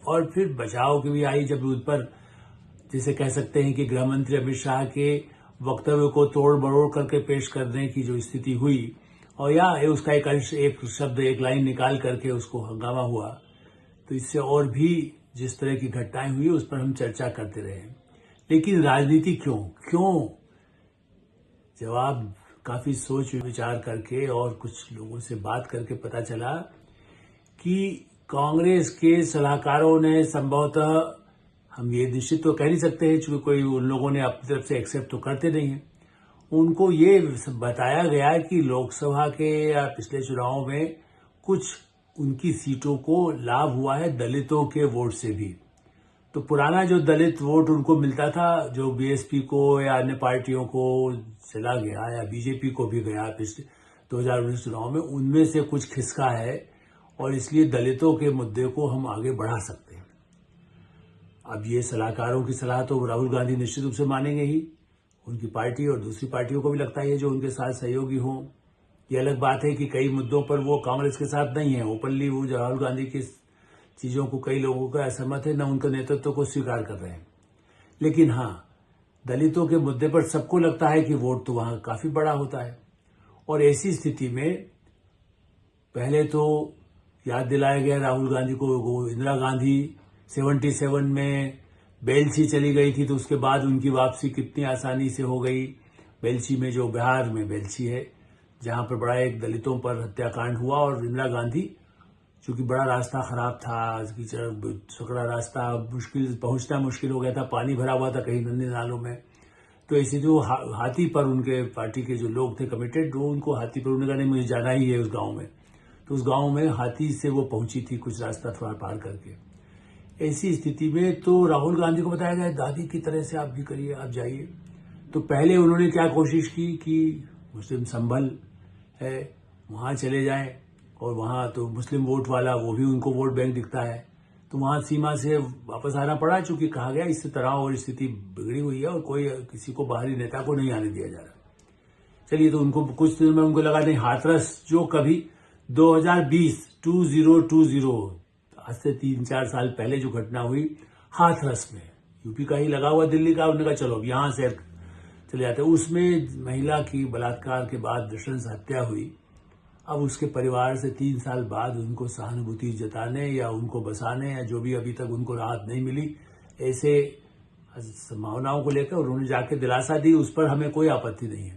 और फिर बचाव की भी आई, जब उस पर जिसे कह सकते हैं कि गृह मंत्री अमित शाह के वक्तव्य को तोड़ मरोड़ करके पेश करने की जो स्थिति हुई, और या उसका एक शब्द एक लाइन निकाल करके उसको हंगामा हुआ, तो इससे और भी जिस तरह की घटनाएं हुई उस पर हम चर्चा करते रहे। लेकिन राजनीति क्यों जवाब काफी सोच विचार करके और कुछ लोगों से बात करके पता चला कि कांग्रेस के सलाहकारों ने संभवतः, हम ये निश्चित तो कह नहीं सकते हैं क्योंकि कोई उन लोगों ने अपनी तरफ से एक्सेप्ट तो करते नहीं है, उनको ये बताया गया कि लोकसभा के या पिछले चुनावों में कुछ उनकी सीटों को लाभ हुआ है दलितों के वोट से भी। तो पुराना जो दलित वोट उनको मिलता था, जो बीएसपी को या अन्य पार्टियों को चला गया या बीजेपी को भी गया पिछले 2019 चुनाव में, उनमें से कुछ खिसका है और इसलिए दलितों के मुद्दे को हम आगे बढ़ा सकते हैं। अब ये सलाहकारों की सलाह तो राहुल गांधी निश्चित रूप से मानेंगे ही, उनकी पार्टी और दूसरी पार्टियों को भी लगता है जो उनके साथ सहयोगी हों। ये अलग बात है कि कई मुद्दों पर वो कांग्रेस के साथ नहीं है, ओपनली वो राहुल गांधी की चीजों को कई लोगों का असहमत है, न उनके नेतृत्व को स्वीकार कर रहे हैं। लेकिन हाँ, दलितों के मुद्दे पर सबको लगता है कि वोट तो वहां काफी बड़ा होता है, और ऐसी स्थिति में पहले तो याद दिलाया गया राहुल गांधी को, इंदिरा गांधी 77 में बेलछी चली गई थी, तो उसके बाद उनकी वापसी कितनी आसानी से हो गई। बेलछी में, जो बिहार में बेलछी है, जहां पर बड़ा एक दलितों पर हत्याकांड हुआ, और इंदिरा गांधी, चूंकि बड़ा रास्ता खराब था, सकड़ा रास्ता, पहुंचना मुश्किल हो गया था, पानी भरा हुआ था कहीं नदी नालों में, तो ऐसे जो हाथी पर उनके पार्टी के जो लोग थे कमिटेड, वो उनको हाथी पर, उन्होंने कहा नहीं मुझे जाना ही है उस गांव में, तो उस गांव में हाथी से वो पहुंची थी कुछ रास्ता थोड़ा पार करके। ऐसी स्थिति में तो राहुल गांधी को बताया गया दादी की तरह से आप भी करिए, आप जाइए। तो पहले उन्होंने क्या कोशिश की कि मुस्लिम संभल है वहां चले जाएं, और वहां तो मुस्लिम वोट वाला, वो भी उनको वोट बैंक दिखता है, तो वहां सीमा से वापस आना पड़ा, चूंकि कहा गया इससे तनाव और स्थिति बिगड़ी हुई है और कोई किसी को बाहरी नेता को नहीं आने दिया जा रहा। चलिए, तो उनको कुछ दिन में उनको लगा नहीं, हाथरस जो कभी 2020 आज से 3-4 साल पहले जो घटना हुई हाथरस में, यूपी का ही लगा हुआ दिल्ली का, उन्होंने कहा चलो अब यहां से चले जाते। उसमें महिला की बलात्कार के बाद नृशंस हत्या हुई। अब उसके परिवार से 3 साल बाद उनको सहानुभूति जताने या उनको बसाने या जो भी अभी तक उनको राहत नहीं मिली, ऐसे संभावनाओं को लेकर उन्होंने जाके दिलासा दी, उस पर हमें कोई आपत्ति नहीं है।